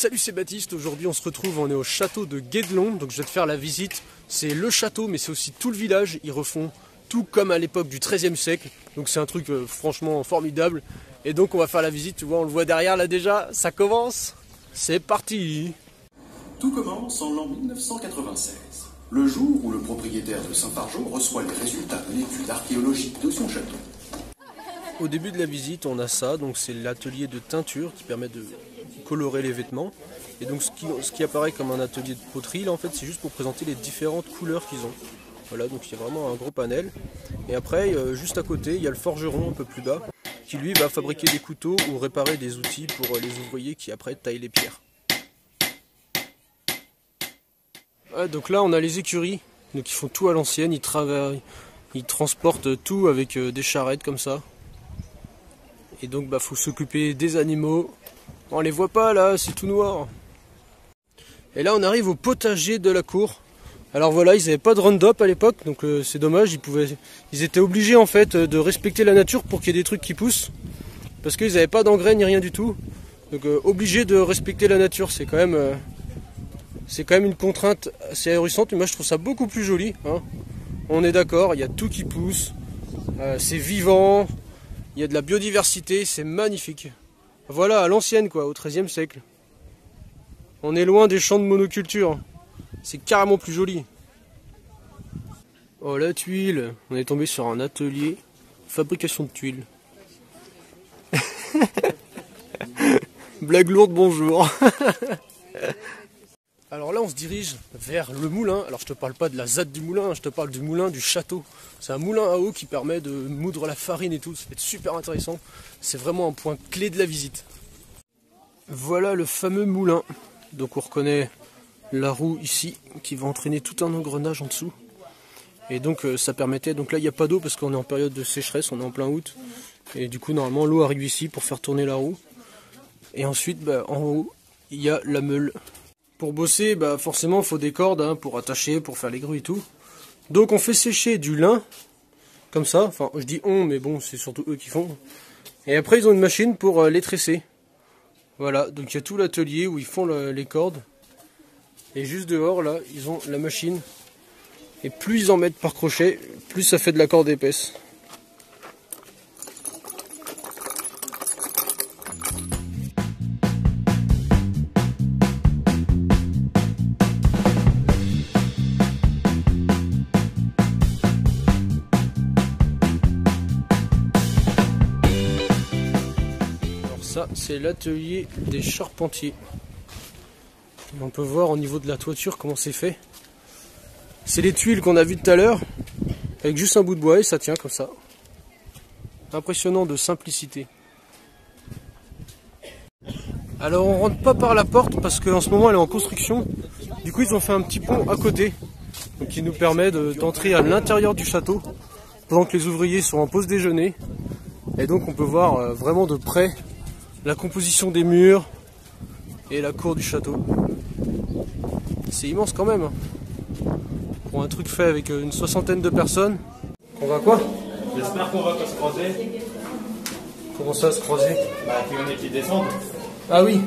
Salut, c'est Baptiste. Aujourd'hui on se retrouve, on est au château de Guédelon. Donc je vais te faire la visite. C'est le château mais c'est aussi tout le village. Ils refont tout comme à l'époque du XIIIe siècle. Donc c'est un truc franchement formidable. Et donc on va faire la visite, tu vois, on le voit derrière là déjà. Ça commence. C'est parti. Tout commence en l'an 1996. Le jour où le propriétaire de Saint-Fargeau reçoit les résultats de l'étude archéologique de son château. Au début de la visite on a ça, donc c'est l'atelier de teinture qui permet de colorer les vêtements. Et donc ce qui apparaît comme un atelier de poterie, là en fait c'est juste pour présenter les différentes couleurs qu'ils ont. Voilà, donc il y a vraiment un gros panel. Et après, juste à côté, il y a le forgeron un peu plus bas, qui lui va fabriquer des couteaux ou réparer des outils pour les ouvriers qui après taillent les pierres. Ouais, donc là on a les écuries, donc ils font tout à l'ancienne, ils travaillent, ils transportent tout avec des charrettes comme ça. Et donc bah faut s'occuper des animaux. On les voit pas là, c'est tout noir. Et là on arrive au potager de la cour. Alors voilà, ils n'avaient pas de Roundup à l'époque, donc c'est dommage, ils étaient obligés en fait de respecter la nature pour qu'il y ait des trucs qui poussent. Parce qu'ils n'avaient pas d'engrais ni rien du tout. Donc obligés de respecter la nature, c'est quand même une contrainte assez ahurissante, mais moi je trouve ça beaucoup plus joli. Hein. On est d'accord, il y a tout qui pousse, c'est vivant, il y a de la biodiversité, c'est magnifique. Voilà, à l'ancienne quoi, au XIIIe siècle. On est loin des champs de monoculture. C'est carrément plus joli. Oh la tuile. On est tombé sur un atelier fabrication de tuiles. Blague lourde, bonjour. Alors là on se dirige vers le moulin. Alors je te parle pas de la ZAD du moulin, je te parle du moulin du château. C'est un moulin à eau qui permet de moudre la farine et tout. Ça va être super intéressant. C'est vraiment un point clé de la visite. Voilà le fameux moulin. Donc on reconnaît la roue ici qui va entraîner tout un engrenage en dessous. Et donc ça permettait, donc là il n'y a pas d'eau parce qu'on est en période de sécheresse, on est en plein août. Et du coup normalement l'eau arrive ici pour faire tourner la roue. Et ensuite bah, en haut il y a la meule. Pour bosser bah, forcément il faut des cordes hein, pour attacher, pour faire les grues et tout. Donc on fait sécher du lin, comme ça, enfin je dis on mais bon c'est surtout eux qui font. Et après ils ont une machine pour les tresser. Voilà, donc il y a tout l'atelier où ils font les cordes. Et juste dehors, là, ils ont la machine. Et plus ils en mettent par crochet, plus ça fait de la corde épaisse. Alors ça, c'est l'atelier des charpentiers. Et on peut voir au niveau de la toiture comment c'est fait. C'est les tuiles qu'on a vues tout à l'heure, avec juste un bout de bois et ça tient comme ça. Impressionnant de simplicité. Alors on rentre pas par la porte parce qu'en ce moment elle est en construction. Du coup ils ont fait un petit pont à côté, donc qui nous permet d'entrer à l'intérieur du château pendant que les ouvriers sont en pause déjeuner. Et donc on peut voir vraiment de près la composition des murs et la cour du château. C'est immense quand même. Pour un truc fait avec une soixantaine de personnes. On va quoi? J'espère qu'on va pas se croiser. Comment ça, se croiser? Bah, qu'il y en ait qui descendent. Ah oui.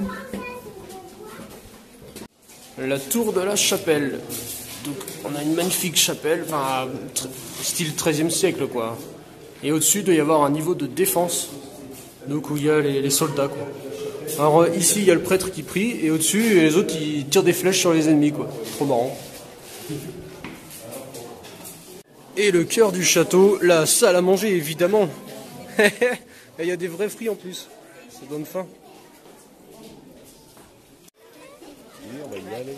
La tour de la chapelle. Donc on a une magnifique chapelle, enfin style 13e siècle quoi. Et au-dessus il doit y avoir un niveau de défense. Donc où il y a les soldats quoi. Alors ici il y a le prêtre qui prie et au-dessus les autres qui tirent des flèches sur les ennemis quoi. Trop marrant. Et le cœur du château, la salle à manger évidemment. Il y a des vrais fruits en plus. Ça donne faim. Oui, on va y aller.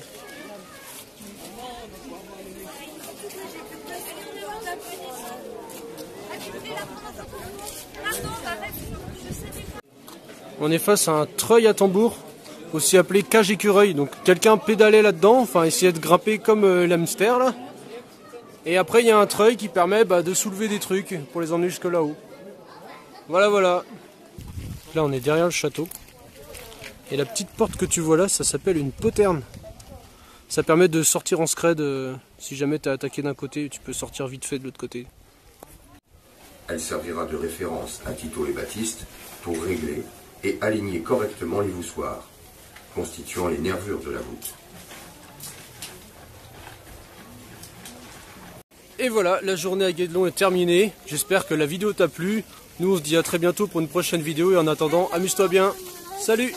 On est face à un treuil à tambour, aussi appelé cage écureuil. Donc quelqu'un pédalait là-dedans, enfin essayait de grimper comme l'hamster là. Et après il y a un treuil qui permet de soulever des trucs pour les emmener jusque là-haut. Voilà voilà. Là on est derrière le château. Et la petite porte que tu vois là, ça s'appelle une poterne. Ça permet de sortir en scred, si jamais tu es attaqué d'un côté, tu peux sortir vite fait de l'autre côté. Elle servira de référence à Tito et Baptiste pour régler et aligner correctement les voussoirs. constituant les nervures de la voûte. Et voilà, la journée à Guédelon est terminée. J'espère que la vidéo t'a plu. Nous on se dit à très bientôt pour une prochaine vidéo et en attendant, amuse-toi bien. Salut!